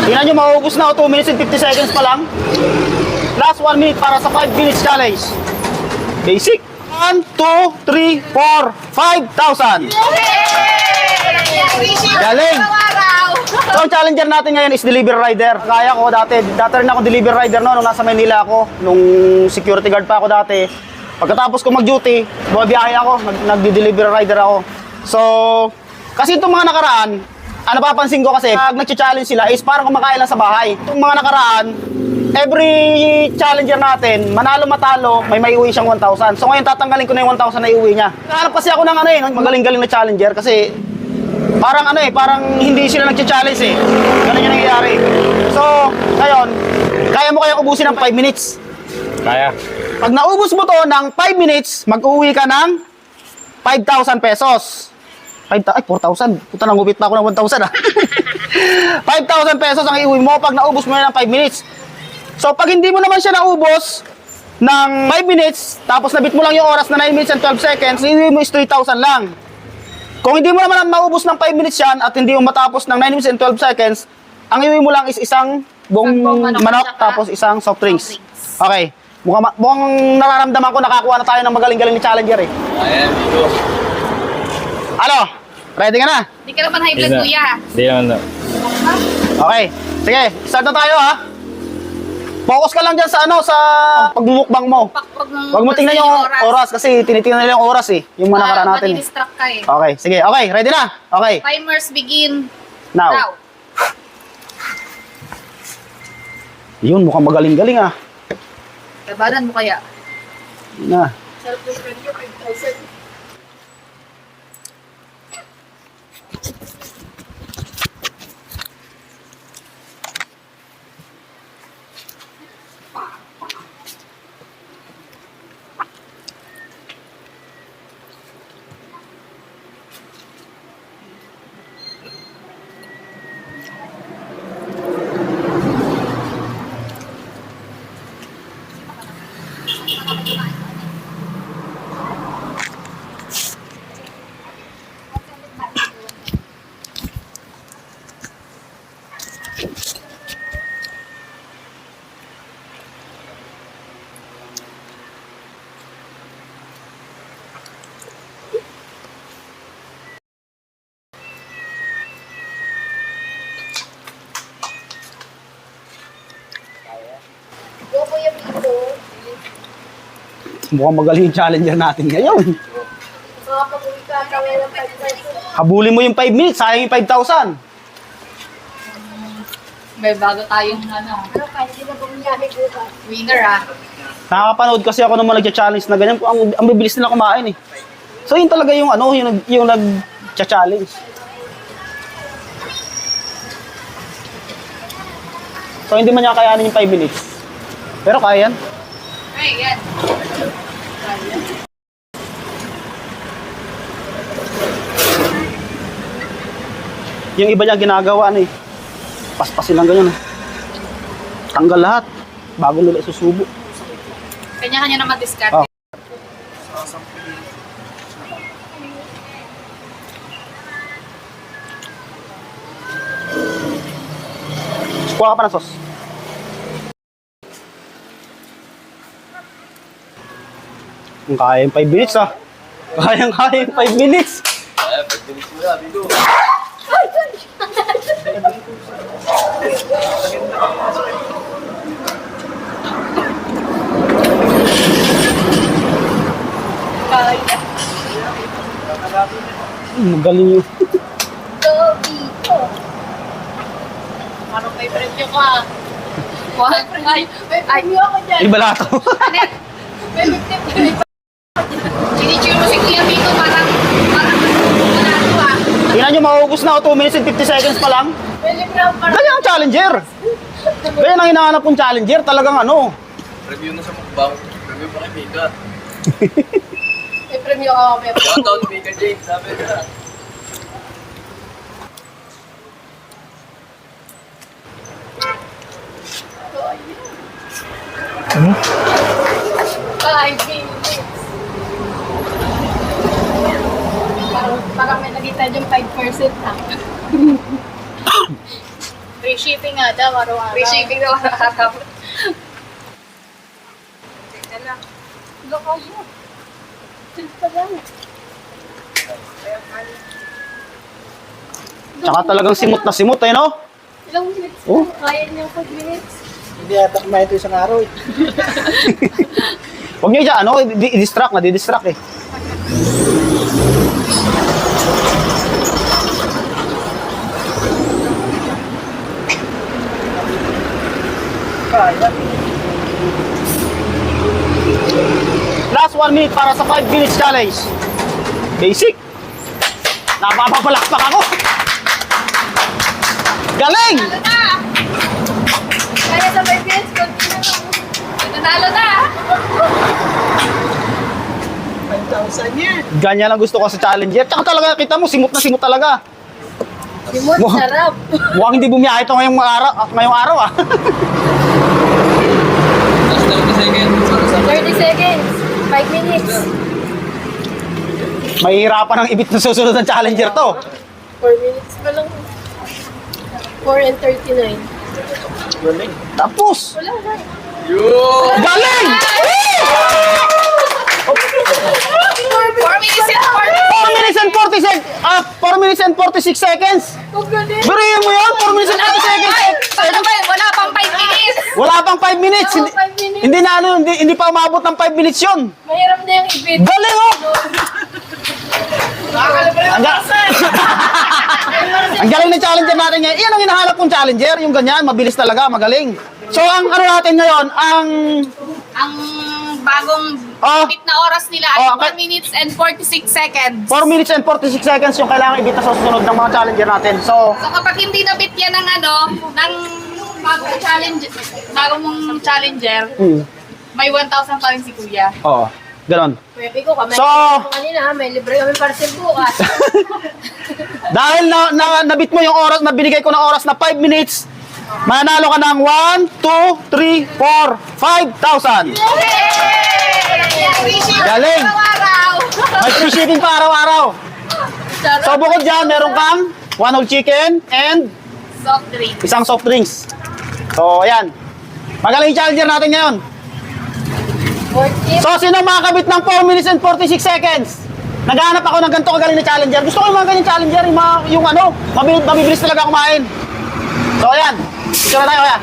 Tingnan nyo, mauubos na o 2 minutes and 50 seconds pa lang. Last 1 minute para sa 5 minutes challenge. Basic. 1, 2, 3, 4, 5,000. Galing. So, ang challenger natin ngayon is delivery rider. Kaya ko dati rin ako delivery rider nung nasa Maynila ako. Nung security guard pa ako dati. Pagkatapos ko mag-duty, bumabiyahe ako, nagdi-delivery rider ako. So, kasi itong mga nakaraan, ang napapansin ko kasi, pag nag-challenge sila is parang kumakain lang sa bahay. Itong mga nakaraan, every challenger natin, manalo-matalo, may uwi siyang 1,000. So ngayon tatanggalin ko na yung 1,000 na iuwi niya. Nahanap kasi ako ng magaling-galing na challenger kasi parang hindi sila nag-challenge eh. Ganun yung nangyayari. So, ngayon, kaya mo kayang ubusin ng 5 minutes. Kaya. Pag naubos mo to ng 5 minutes, mag-uwi ka ng 5,000 pesos. 4,000. Puta, nangupit pa ako ng 1,000 ah. 5,000 pesos ang iuwi mo pag naubos mo na ng 5 minutes. So, pag hindi mo naman siya naubos ng 5 minutes, tapos nabit mo lang yung oras na 9 minutes and 12 seconds, iuwi mo is 3,000 lang. Kung hindi mo naman maubos ng 5 minutes yan at hindi mo matapos ng 9 minutes and 12 seconds, ang iuwi mo lang is isang buong manok tapos isang soft drinks. Okay. Mukhang nararamdaman ko nakakuha na tayo ng magaling-galing ni challenger eh. Ayan, dito. Ano? Ready ka na? Hindi ka naman high blood, kuya. Hindi naman na. Okay. Sige, start na tayo ha. Focus ka lang dyan sa sa pagmumukbang mo. Huwag mo tingnan yung oras kasi tinitingnan nila yung oras eh. Yung mga nakaraan natin eh. Mati-distract ka eh. Okay, sige. Okay, ready na? Okay. Timers begin Now. now. Yun, mukhang magaling-galing ah. Labanan mo kaya? Na. Mukhang magaling yung challenger natin ngayon. Habulin mo yung 5 minutes, sayang yung 5,000. May bago tayong winner ah. Nakakapanood kasi ako ng mga nagcha-challenge na ganyan. Ang bibilis nila kumain eh. So yun talaga yung yung nag-challenge. So hindi man niya kayanin yung 5 minutes. Pero kaya yan. Ay, yan. Yung iba niya ginagawa paspasin lang ganyan. Tanggal lahat bago nila isusubo. Kanya-kanya naman discard. Oh. Kuha ka pa ng sauce. Kung kaya yung 5 minutes ah. Kaya yung 5 minutes. Ayan, pagdilis mo na, dito. Magaling yun. Parang may preview ka. Ay, may preview ako dyan. Ibalato. May preview. Sinitsure mo si Kuya Vito, parang manalo ah. Tingnan nyo, mauubos na o 2 minutes and 50 seconds pa lang. Ganyan ang challenger. Ganyan ang hinahanap kong challenger. Talagang Review na sa mukbang. Review pa kay Mika. May preview ako. Shoutout Mika James, sabi ka. Ay, Felix. Parang may nakita yung 5% ha. 3 Free shipping nga daw, araw-araw. Free shipping daw araw-araw. Teka lang. Loko mo. Chill pa lang. Tsaka talagang simot na simot eh, no? Ilang minutes? Oh. Kaya niyo 5 minutes. Hindi ata kumain ito isang araw eh. Huwag niyo dyan, ano, i-distract, nadi-distract eh. Kaya. Last 1 minute para sa 5 minutes challenge. Basic. Napapapalakpak ako. Galing! Nanalo na! Kaya sa 5 minutes, konti na lang. Nanalo na! 5,000 yan. Ganyan ang gusto ko sa challenger. Tsaka talaga, kita mo, simot na simot talaga. Simot, Wow. sarap. Mukhang hindi bumiyahe ito ngayong araw ah. Last 30 seconds. 30 seconds. 5 minutes. Mahihirapan ang ibit na susunod ng challenger to. 4 minutes pa lang. 4 and 39. Galing. Tapos, Wala na. Yun! galing! 4 minutes and 4 minutes and 40 seconds. 4 minutes and 46 seconds. Ang galing. Burihin mo yun, 4 minutes and 40 seconds. Paano ba? Wala pang 5 minutes. Wala pang 5 minutes. Oo, Hindi, 5 minutes. hindi na ano, hindi pa umabot ng 5 minutes yun. Mahirap na yung ibit. Galing oh! Ang, ga- ang galing ng challenger natin ngayon. Iyan ang hinahanap kong challenger. Yung ganyan, mabilis talaga, magaling. So, ang ano natin ngayon, ang... Ang bagong Oh. bit na oras nila Oh, ay 4 minutes and 46 seconds. 4 minutes and 46 seconds yung kailangan ibita sa susunod ng mga challenger natin. So, So kapag hindi nabit yan ng ng bagong bagong challenger, may 1,000 pa rin si Kuya. oo, ganon. Pwede ko kami. So- Kanina, may libre kami parcel bukas. Dahil nabit mo yung oras, nabinigay ko ng oras na 5 minutes, mananalo ka ng 1, 2, 3, 4, 5,000. Galing! Araw-araw! May free shipping pa araw-araw. Sarap. So bukod dyan, meron kang 1 whole chicken and Soft drink. isang soft drinks. So, ayan. Magaling yung challenger natin ngayon. 40. So, sino makakabit ng 4 minutes and 46 seconds? Naghahanap ako ng ganito kagaling na challenger. Gusto ko yung mga ganyan challenger, yung ano, mabibilis talaga kumain. So, ayan. Picture na tayo, ayan.